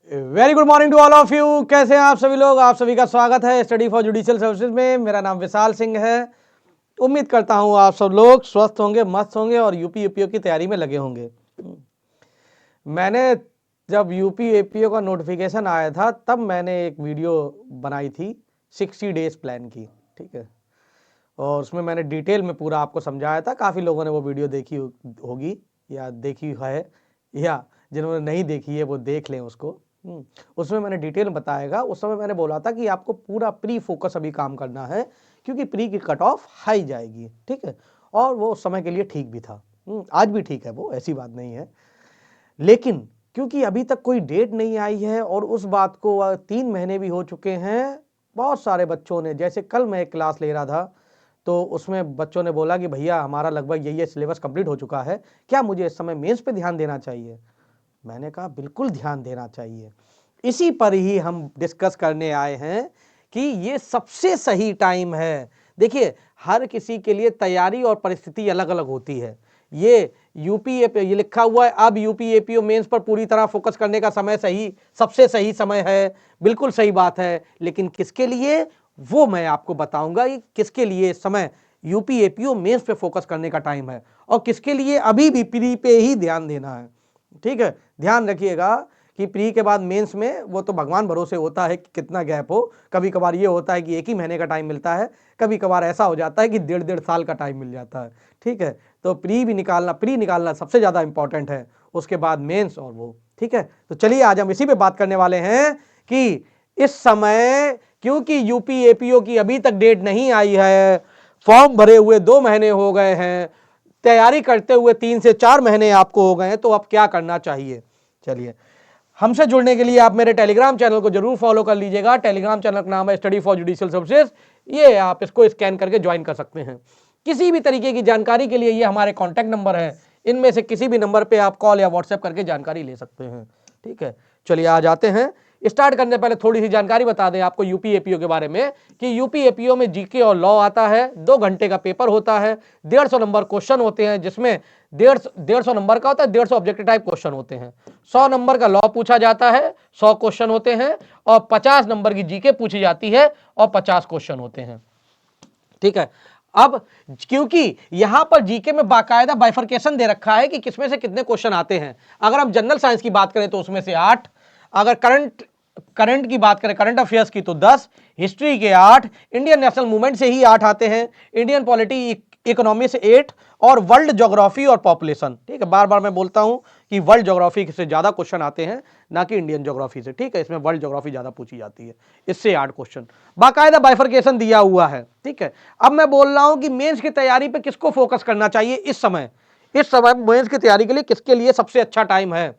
Very good morning to all of you. कैसे हैं आप सभी लोग? आप सभी का स्वागत है स्टडी फॉर जुडिशियल सर्विसेज में। मेरा नाम विशाल सिंह है। उम्मीद करता हूं आप सब लोग स्वस्थ होंगे, मस्त होंगे और यूपी एपीओ की तैयारी में लगे होंगे। मैंने जब यूपी एपीओ का नोटिफिकेशन आया था तब मैंने एक वीडियो बनाई थी 60 डेज प्लान की, ठीक है। और उसमें मैंने डिटेल में पूरा आपको समझाया था। काफ़ी लोगों ने वो वीडियो देखी होगी या देखी है, या जिन्होंने नहीं देखी है वो देख लें उसको। उसमें मैंने डिटेल में बताएगा। उस समय मैंने बोला था कि आपको पूरा प्री फोकस अभी काम करना है, क्योंकि प्री की कट ऑफ हाई जाएगी, ठीक है। और वो उस समय के लिए ठीक भी था। आज भी ठीक है, वो ऐसी बात नहीं है। लेकिन क्योंकि अभी तक कोई डेट नहीं आई है और उस बात को 3 महीने भी हो चुके हैं, बहुत सारे बच्चों ने, जैसे कल मैं एक क्लास ले रहा था तो उसमें बच्चों ने बोला कि भैया हमारा लगभग ये सिलेबस कंप्लीट हो चुका है, क्या मुझे इस समय मेंस पे ध्यान देना चाहिए? मैंने कहा बिल्कुल ध्यान देना चाहिए। इसी पर ही हम डिस्कस करने आए हैं कि ये सबसे सही टाइम है। देखिए, हर किसी के लिए तैयारी और परिस्थिति अलग अलग होती है। ये यूपीएपीओ ये लिखा हुआ है, अब यूपीएपीओ मेंस पर पूरी तरह फोकस करने का समय सबसे सही समय है। बिल्कुल सही बात है, लेकिन किसके लिए वो मैं आपको बताऊंगा। ये किसके लिए इस समय यूपीएपीओ मेंस पे फोकस करने का टाइम है और किसके लिए अभी भी प्री पे ही ध्यान देना है, ठीक है। ध्यान रखिएगा कि प्री के बाद मेंस में वो तो भगवान भरोसे होता है कि कितना गैप हो। कभी कभार ये होता है कि 1 ही महीने का टाइम मिलता है, कभी कभार ऐसा हो जाता है कि 1.5 साल का टाइम मिल जाता है, ठीक है। तो प्री निकालना सबसे ज्यादा इंपॉर्टेंट है, उसके बाद मेंस और वो, ठीक है। तो चलिए आज हम इसी पे बात करने वाले हैं कि इस समय क्योंकि यूपी एपीओ की अभी तक डेट नहीं आई है, फॉर्म भरे हुए 2 महीने हो गए हैं, तैयारी करते हुए 3 से 4 महीने आपको हो गए हैं, तो अब क्या करना चाहिए? चलिए, हमसे जुड़ने के लिए आप मेरे टेलीग्राम चैनल को जरूर फॉलो कर लीजिएगा। टेलीग्राम चैनल का नाम है स्टडी फॉर जुडिशियल सर्विसेज। ये आप इसको स्कैन करके ज्वाइन कर सकते हैं। किसी भी तरीके की जानकारी के लिए ये हमारे कॉन्टैक्ट नंबर है, इनमें से किसी भी नंबर पे आप कॉल या व्हाट्सएप करके जानकारी ले सकते हैं, ठीक है। चलिए आज आते हैं। स्टार्ट करने से पहले थोड़ी सी जानकारी बता दें आपको यूपी एपीओ के बारे में कि यूपी एपीओ में जीके और लॉ आता है। 2 घंटे का पेपर होता है, 150 नंबर क्वेश्चन होते हैं, जिसमें 150 नंबर का होता है, 150 ऑब्जेक्टिव टाइप क्वेश्चन होते हैं। 100 नंबर का लॉ पूछा जाता है, 100 क्वेश्चन होते हैं, और 50 नंबर की जीके पूछी जाती है और 50 क्वेश्चन होते हैं, ठीक है। अब क्योंकि यहां पर जीके में बाकायदा बाइफरकेशन दे रखा है कि किसमें से कितने क्वेश्चन आते हैं। अगर हम जनरल साइंस की बात करें तो उसमें से 8, अगर करंट की बात करें, करंट अफेयर्स की, तो 10, हिस्ट्री के 8, इंडियन नेशनल मूवमेंट से ही 8 आते हैं, इंडियन पॉलिटी इकोनॉमी से 8, और वर्ल्ड ज्योग्राफी और पॉपुलेशन, ठीक है। बार बार मैं बोलता हूं कि वर्ल्ड ज्योग्राफी से ज्यादा क्वेश्चन आते हैं, ना कि इंडियन ज्योग्राफी से, ठीक है। इसमें वर्ल्ड ज्योग्राफी ज्यादा पूछी जाती है, इससे 8 क्वेश्चन बाकायदा बाइफरकेशन दिया हुआ है, ठीक है। अब मैं बोल रहा हूं कि मेंस की तैयारी पे किसको फोकस करना चाहिए इस समय मेंस की तैयारी के लिए किसके लिए सबसे अच्छा टाइम है,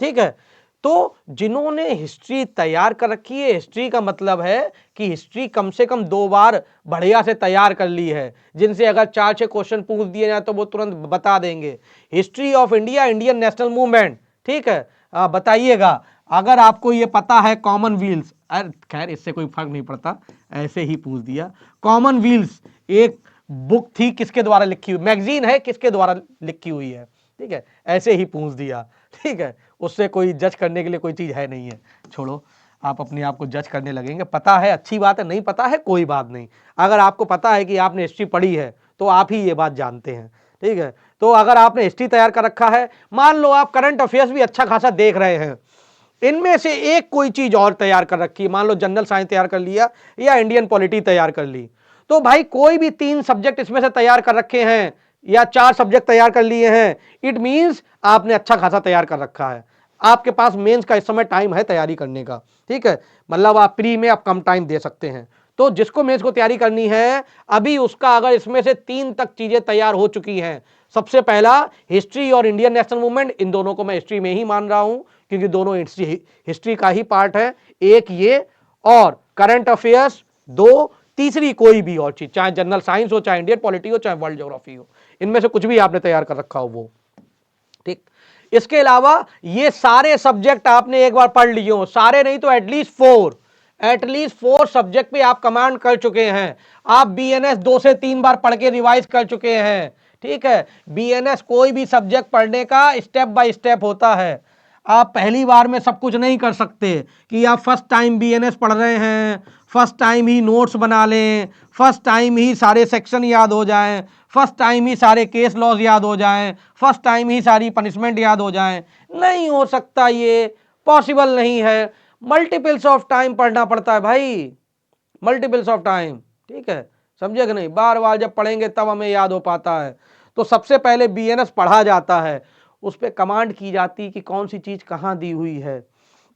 ठीक है। तो जिन्होंने हिस्ट्री तैयार कर रखी है, हिस्ट्री का मतलब है कि हिस्ट्री कम से कम 2 बार बढ़िया से तैयार कर ली है, जिनसे अगर 4-6 क्वेश्चन पूछ दिए जाए तो वो तुरंत बता देंगे। History of India, Indian national movement, ठीक है। बताइएगा अगर आपको ये पता है कॉमनवेल्थ, खैर इससे कोई फर्क नहीं पड़ता, ऐसे ही पूछ दिया। कॉमनवेल्थ एक बुक थी, किसके द्वारा लिखी हुई, मैगजीन है, किसके द्वारा लिखी हुई है, ठीक है। ऐसे ही पूछ दिया, ठीक है। उससे कोई जज करने के लिए कोई चीज है नहीं है, छोड़ो। आप अपने आप को जज करने लगेंगे। पता है अच्छी बात है, नहीं पता है कोई बात नहीं। अगर आपको पता है कि आपने हिस्ट्री पढ़ी है तो आप ही ये बात जानते हैं, ठीक है। तो अगर आपने हिस्ट्री तैयार कर रखा है, मान लो आप करंट अफेयर्स भी अच्छा खासा देख रहे हैं, इनमें से एक कोई चीज और तैयार कर रखी है, मान लो जनरल साइंस तैयार कर लिया या इंडियन पॉलिटी तैयार कर ली, तो भाई कोई भी 3 सब्जेक्ट इसमें से तैयार कर रखे हैं या 4 सब्जेक्ट तैयार कर लिए हैं, इट मींस आपने अच्छा खासा तैयार कर रखा है। आपके पास मेंस का इस समय टाइम है तैयारी करने का, ठीक है। मतलब आप प्री में आप कम टाइम दे सकते हैं। तो जिसको मेंस को तैयारी करनी है अभी, उसका अगर इसमें से 3 तक चीजें तैयार हो चुकी हैं, सबसे पहला हिस्ट्री और इंडियन नेशनल मूवमेंट, इन दोनों को मैं हिस्ट्री में ही मान रहा हूं क्योंकि दोनों हिस्ट्री का ही पार्ट है, एक ये, और करंट अफेयर्स 2, तीसरी कोई भी और चीज, चाहे जनरल साइंस हो, चाहे इंडियन पॉलिटी हो, चाहे वर्ल्ड ज्योग्राफी हो, इनमें से कुछ भी आपने तैयार कर रखा हो वो, ठीक। इसके अलावा ये सारे सब्जेक्ट आपने एक बार पढ़ लिए हो, सारे नहीं तो एटलीस्ट 4 सब्जेक्ट पे आप कमांड कर चुके हैं। आप बीएनएस 2 से 3 बार पढ़ के रिवाइज कर चुके हैं, ठीक है। बीएनएस कोई भी सब्जेक्ट पढ़ने का स्टेप बाय स्टेप होता है। आप पहली बार में सब कुछ नहीं कर सकते कि आप फर्स्ट टाइम बीएनएस पढ़ रहे हैं, फर्स्ट टाइम ही नोट्स बना लें, फर्स्ट टाइम ही सारे सेक्शन याद हो जाएं, फर्स्ट टाइम ही सारे केस लॉज याद हो जाएं, फर्स्ट टाइम ही सारी पनिशमेंट याद हो जाएं। नहीं हो सकता, ये पॉसिबल नहीं है। मल्टीपल्स ऑफ टाइम पढ़ना पड़ता है भाई, मल्टीपल्स ऑफ टाइम, ठीक है, समझे कि नहीं। बार बार जब पढ़ेंगे तब हमें याद हो पाता है। तो सबसे पहले बीएनएस पढ़ा जाता है, उस पर कमांड की जाती कि कौन सी चीज कहां दी हुई है।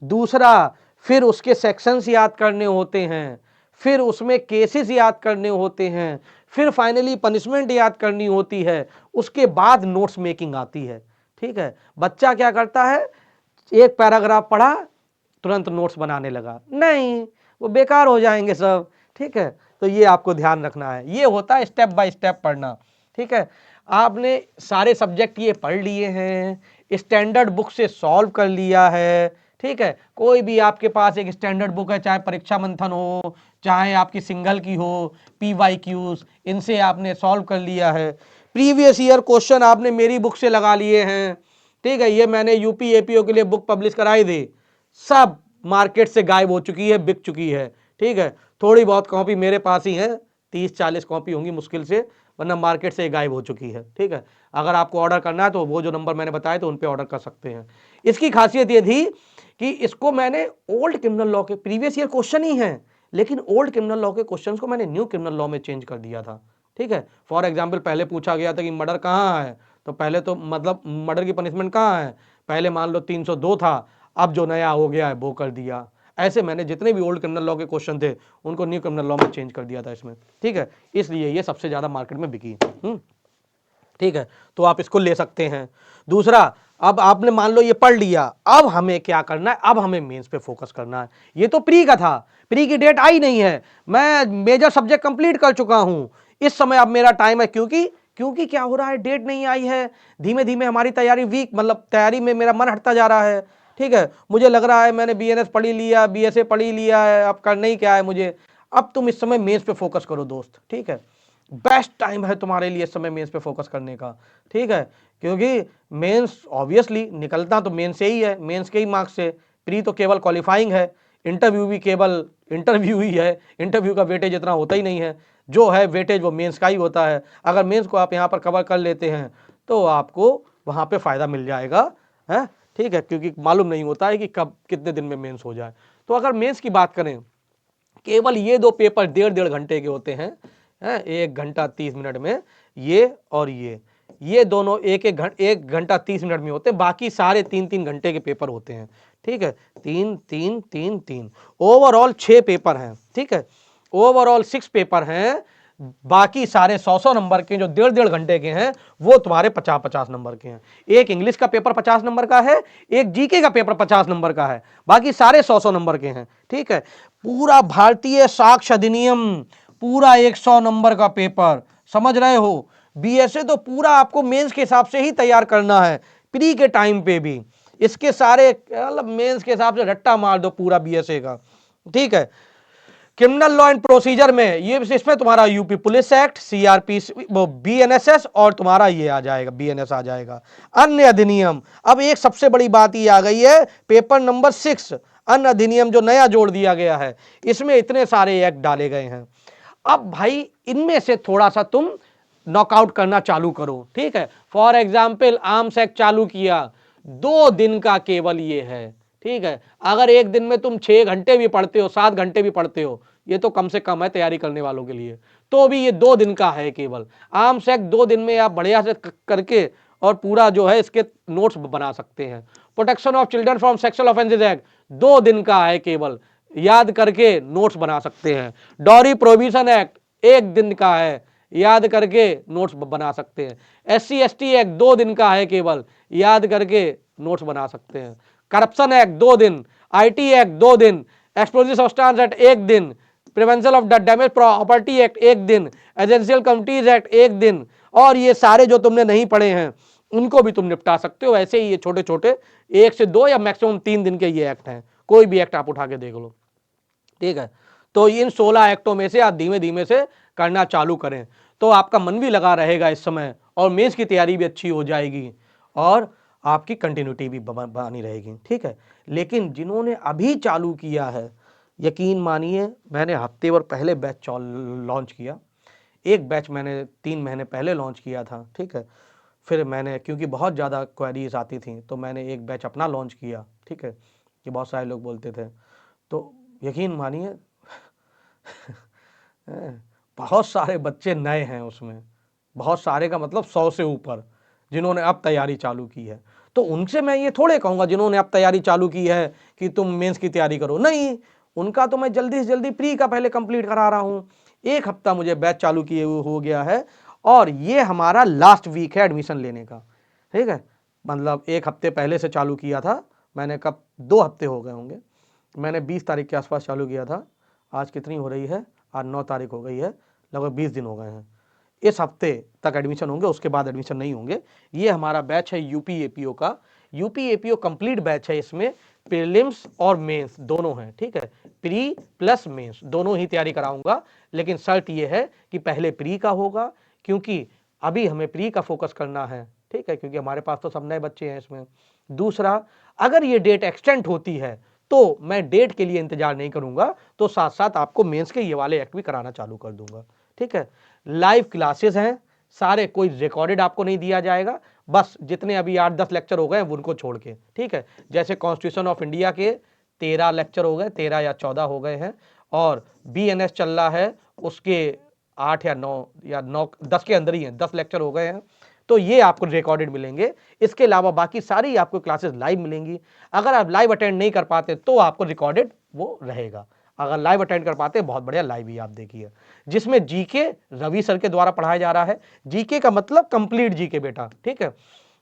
दूसरा, फिर उसके सेक्शंस याद करने होते हैं, फिर उसमें केसेस याद करने होते हैं, फिर फाइनली पनिशमेंट याद करनी होती है, उसके बाद नोट्स मेकिंग आती है, ठीक है। बच्चा क्या करता है, एक पैराग्राफ पढ़ा तुरंत नोट्स बनाने लगा, नहीं, वो बेकार हो जाएंगे सब, ठीक है। तो ये आपको ध्यान रखना है, ये होता है स्टेप बाय स्टेप पढ़ना, ठीक है। आपने सारे सब्जेक्ट ये पढ़ लिए हैं, स्टैंडर्ड बुक से सॉल्व कर लिया है, ठीक है। कोई भी आपके पास एक स्टैंडर्ड बुक है, चाहे परीक्षा मंथन हो, चाहे आपकी सिंगल की हो, PYQs, इनसे आपने सॉल्व कर लिया है। प्रीवियस ईयर क्वेश्चन आपने मेरी बुक से लगा लिए हैं, ठीक है। ये मैंने यूपी APO के लिए बुक पब्लिश कराई थी, सब मार्केट से गायब हो चुकी है, बिक चुकी है, ठीक है। थोड़ी बहुत कॉपी मेरे पास ही है, 30-40 कॉपी होंगी मुश्किल से, वरना मार्केट से गायब हो चुकी है, ठीक है। अगर आपको ऑर्डर करना है तो वो जो नंबर मैंने बताया तो उन पे ऑर्डर कर सकते हैं। इसकी खासियत ये थी कि इसको मैंने ओल्ड क्रिमिनल लॉ के प्रीवियस ईयर क्वेश्चन ही हैं, लेकिन ओल्ड क्रिमिनल लॉ के क्वेश्चंस को मैंने न्यू क्रिमिनल लॉ में चेंज कर दिया था, ठीक है। फॉर एग्जाम्पल, पहले पूछा गया था कि मर्डर कहाँ है, तो पहले तो मतलब मर्डर की पनिशमेंट कहाँ है, पहले मान लो 302 था, अब जो नया हो गया है वो कर दिया। ऐसे मैंने जितने भी ओल्ड क्रिमिनल लॉ के क्वेश्चन थे उनको न्यू क्रिमिनल लॉ में चेंज कर दिया था इसमें, ठीक है। इसलिए ये सबसे ज्यादा मार्केट में बिकी, ठीक है। तो आप इसको ले सकते हैं। दूसरा, अब आपने मान लो ये पढ़ लिया, अब हमें क्या करना है, अब हमें मेंस पे फोकस करना है। ये तो प्री का था, प्री की डेट आई नहीं है, मैं मेजर सब्जेक्ट कंप्लीट कर चुका हूं, इस समय अब मेरा टाइम है, क्योंकि क्या हो रहा है, डेट नहीं आई है, धीमे धीमे हमारी तैयारी वीक, मतलब तैयारी में मेरा मन हटता जा रहा है, ठीक है। मुझे लग रहा है मैंने BNS पढ़ ही लिया, BSA पढ़ ही लिया है, अब करना ही क्या है मुझे। अब तुम इस समय मेंस पे फोकस करो दोस्त, ठीक है। बेस्ट टाइम है तुम्हारे लिए इस समय मेंस पे फोकस करने का, ठीक है। क्योंकि मेंस ऑब्वियसली निकलता तो मेंस से ही है, मेंस के ही मार्क्स से। प्री तो केवल क्वालिफाइंग है, इंटरव्यू भी केवल इंटरव्यू ही है, इंटरव्यू का वेटेज इतना होता ही नहीं है, जो है वेटेज वो मेंस का ही होता है। अगर मेंस को आप यहाँ पर कवर कर लेते हैं तो आपको वहाँ पे फायदा मिल जाएगा, है, ठीक है। क्योंकि मालूम नहीं होता है कि कब कितने दिन में मेंस हो जाए। तो अगर मेंस की बात करें, केवल ये दो पेपर 1.5 घंटे के होते हैं, 1 घंटा 30 मिनट में, ये और ये दोनों 1 घंटा 30 मिनट में होते हैं, बाकी सारे 3-3 घंटे के पेपर होते हैं, ठीक है। 3-3-3-3 ओवरऑल 6 पेपर हैं, ठीक है। ओवरऑल 6 पेपर हैं, बाकी सारे 100-100 नंबर के जो 1.5 घंटे के हैं वो तुम्हारे 50-50 नंबर के हैं। एक इंग्लिश का पेपर 50 नंबर का है, एक जीके का पेपर 50 नंबर का है, बाकी सारे 100-100 नंबर के हैं, ठीक है। पूरा भारतीय साक्ष्य अधिनियम पूरा 100 नंबर का पेपर, समझ रहे हो। BSA तो पूरा आपको मेंस के हिसाब से ही तैयार करना है, प्री के टाइम पे भी इसके सारे मतलब मेंस के हिसाब से रट्टा मार दो पूरा BSA का, ठीक है। क्रिमिनल लॉ एंड प्रोसीजर में ये इसमें तुम्हारा UP police act, CRP, BNSS और तुम्हारा ये आ जाएगा, BNS आ जाएगा। अन्य अधिनियम, अब एक सबसे बड़ी बात ये आ गई है, पेपर नंबर 6 अन्य अधिनियम जो नया जोड़ दिया गया है, इसमें इतने सारे एक्ट डाले गए हैं। अब भाई इनमें से थोड़ा सा तुम नॉकआउट करना चालू करो, ठीक है। फॉर एग्जाम्पल, आर्म्स एक्ट चालू किया, 2 दिन का केवल ये है, ठीक है। अगर एक दिन में तुम 6 घंटे भी पढ़ते हो, 7 घंटे भी पढ़ते हो, ये तो कम से कम है तैयारी करने वालों के लिए, तो भी ये 2 दिन का है केवल। आर्म्स एक्ट 2 दिन में आप बढ़िया से करके और पूरा जो है इसके नोट्स बना सकते हैं। Protection of children from sexual offences act 2 दिन का है केवल, याद करके नोट्स बना सकते हैं। डॉरी प्रोहिबिशन एक्ट 1 दिन का है, याद करके नोट्स बना सकते हैं। SC/ST एक्ट 2 दिन का है केवल, याद करके नोट्स बना सकते हैं। करप्शन एक्ट 2 दिन, IT एक्ट 2 दिन, एक्सप्लोजिव सब्सटेंस एक्ट 1 दिन, prevention of damage property act 1 दिन, एजेंशियल कमिटीज एक्ट 1 दिन, और ये सारे जो तुमने नहीं पढ़े हैं उनको भी तुम निपटा सकते हो। ऐसे ही ये छोटे छोटे 1 से 2 या मैक्सिमम 3 दिन के ये एक्ट हैं, कोई भी एक्ट आप उठा के देख लो, ठीक है। तो इन 16 एक्टों में से आप धीमे धीमे से करना चालू करें, तो आपका मन भी लगा रहेगा इस समय, और मेंस की तैयारी भी अच्छी हो जाएगी, और आपकी कंटिन्यूटी भी बनी रहेगी, ठीक है। लेकिन जिन्होंने अभी चालू किया है, यकीन मानिए मैंने हफ्ते भर पहले बैच लॉन्च किया, एक बैच मैंने 3 महीने पहले लॉन्च किया था, ठीक है। फिर मैंने, क्योंकि बहुत ज़्यादा क्वेरीज आती थी, तो मैंने एक बैच अपना लॉन्च किया, ठीक है, कि बहुत सारे लोग बोलते थे, तो यकीन मानिए बहुत सारे बच्चे नए हैं उसमें, बहुत सारे का मतलब 100 से ऊपर, जिन्होंने अब तैयारी चालू की है। तो उनसे मैं ये थोड़े कहूँगा जिन्होंने अब तैयारी चालू की है कि तुम मेंस की तैयारी करो, नहीं, उनका तो मैं जल्दी से जल्दी प्री का पहले कंप्लीट करा रहा हूँ। 1 हफ्ता मुझे बैच चालू किए हुए हो गया है, और ये हमारा लास्ट वीक है एडमिशन लेने का, ठीक है। मतलब 1 हफ्ते पहले से चालू किया था मैंने, कब 2 हफ्ते हो गए होंगे, मैंने 20 तारीख के आसपास चालू किया था, आज कितनी हो रही है, आज 9 तारीख हो गई है, लगभग 20 दिन हो गए हैं। इस हफ्ते तक एडमिशन होंगे, उसके बाद एडमिशन नहीं होंगे। ये हमारा बैच है यूपी एपीओ का, यूपी एपीओ कंप्लीट बैच है। इसमें प्रीलिम्स और मेंस दोनों हैं, ठीक है, प्री प्लस मेंस दोनों ही तैयारी कराऊंगा। लेकिन शर्त ये है कि पहले प्री का होगा, क्योंकि अभी हमें प्री का फोकस करना है, ठीक है, क्योंकि हमारे पास तो सब नए बच्चे हैं इसमें। दूसरा, अगर ये डेट एक्सटेंड होती है तो मैं डेट के लिए इंतजार नहीं करूंगा, तो साथ साथ आपको मेंस के ये वाले एक्ट भी कराना चालू कर दूंगा, ठीक है। लाइव क्लासेस हैं सारे, कोई रिकॉर्डेड आपको नहीं दिया जाएगा, बस जितने अभी 8-10 लेक्चर हो गए उनको छोड़ के, ठीक है। जैसे कॉन्स्टिट्यूशन ऑफ इंडिया के 13 लेक्चर हो गए, 13 या 14 हो गए हैं, और BNS चल रहा है उसके 8 या 9 या 9 10 के अंदर ही हैं, 10 लेक्चर हो गए हैं, तो ये आपको रिकॉर्डेड मिलेंगे। इसके अलावा बाकी सारी आपको क्लासेस लाइव मिलेंगी। अगर आप लाइव अटेंड नहीं कर पाते तो आपको रिकॉर्डेड वो रहेगा, अगर लाइव अटेंड कर पाते बहुत बढ़िया, लाइव ही आप देखिए, जिसमें जीके रवि सर के द्वारा पढ़ाया जा रहा है। जीके का मतलब कंप्लीट जीके बेटा, ठीक है।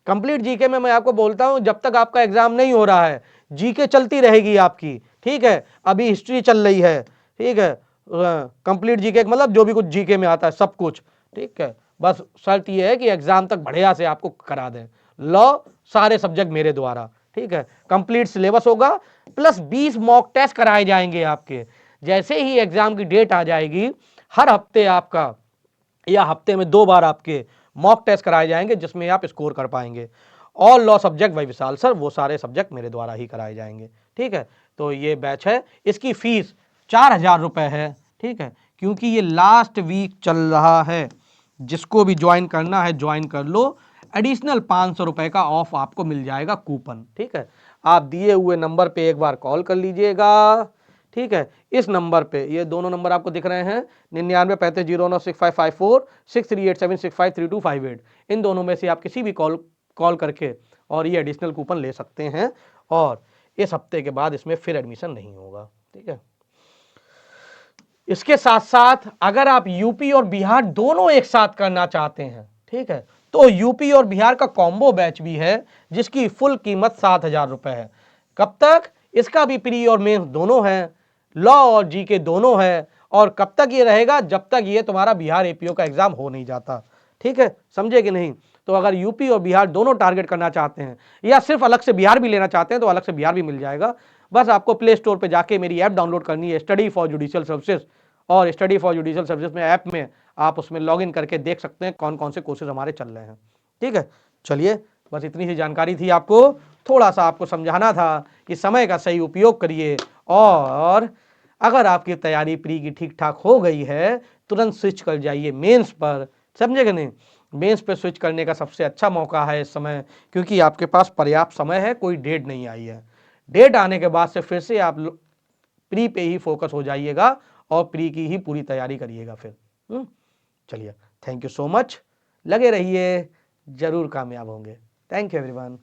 कंप्लीट जीके में मैं आपको बोलता हूं, जब तक आपका एग्जाम नहीं हो रहा है जीके चलती रहेगी आपकी, ठीक है। अभी हिस्ट्री चल रही है, ठीक है, कंप्लीट जीके मतलब जो भी कुछ जीके में आता है सब कुछ, ठीक है। बस शर्त यह है कि एग्जाम तक बढ़िया से आपको करा दें। लॉ सारे सब्जेक्ट मेरे द्वारा, ठीक है, कंप्लीट सिलेबस होगा, प्लस 20 मॉक टेस्ट कराए जाएंगे आपके। जैसे ही एग्जाम की डेट आ जाएगी, हर हफ्ते आपका या हफ्ते में 2 बार आपके मॉक टेस्ट कराए जाएंगे, जिसमें आप स्कोर कर पाएंगे। ऑल लॉ सब्जेक्ट भाई विशाल सर, वो सारे सब्जेक्ट मेरे द्वारा ही कराए जाएंगे, ठीक है। तो ये बैच है, इसकी फीस 4000 रुपए है, ठीक है, क्योंकि ये लास्ट वीक चल रहा है। जिसको भी ज्वाइन करना है ज्वाइन कर लो, एडिशनल 500 रुपए का ऑफ आपको मिल जाएगा कूपन, ठीक है। आप दिए हुए नंबर पे एक बार कॉल कर लीजिएगा, ठीक है। इस नंबर पे, ये दोनों नंबर आपको दिख रहे हैं, 9935096554 6387653258, इन दोनों में से आप किसी भी कॉल करके और ये एडिशनल कूपन ले सकते हैं। और इस हफ्ते के बाद इसमें फिर एडमिशन नहीं होगा, ठीक है। इसके साथ साथ अगर आप यूपी और बिहार दोनों एक साथ करना चाहते हैं, ठीक है, तो यूपी और बिहार का कॉम्बो बैच भी है, जिसकी फुल कीमत 7000 रुपए है। कब तक? इसका भी प्री और मेंस दोनों है, लॉ और जीके दोनों है, और कब तक ये रहेगा? जब तक ये तुम्हारा बिहार एपीओ का एग्जाम हो नहीं जाता, ठीक है, समझे कि नहीं। तो अगर यूपी और बिहार दोनों टारगेट करना चाहते हैं, या सिर्फ अलग से बिहार भी लेना चाहते हैं, तो अलग से बिहार भी मिल जाएगा। बस आपको प्ले स्टोर पे जाके मेरी ऐप डाउनलोड करनी है, स्टडी फॉर जुडिशियल सर्विसेज, और स्टडी फॉर जुडिशियल सर्विसेज में ऐप में आप उसमें लॉगिन करके देख सकते हैं कौन कौन से कोर्सेज हमारे चल रहे हैं, ठीक है। चलिए, बस इतनी सी जानकारी थी आपको, थोड़ा सा आपको समझाना था कि समय का सही उपयोग करिए, और अगर आपकी तैयारी प्री की ठीक ठाक हो गई है, तुरंत स्विच कर जाइए मेंस पर, समझे कि नहीं। मेंस पे स्विच करने का सबसे अच्छा मौका है इस समय, क्योंकि आपके पास पर्याप्त समय है, कोई डेट नहीं आई है। डेट आने के बाद से फिर से आप प्री पे ही फोकस हो जाइएगा, और प्री की ही पूरी तैयारी करिएगा फिर। चलिए, थैंक यू सो मच, लगे रहिए, जरूर कामयाब होंगे। Thank you everyone.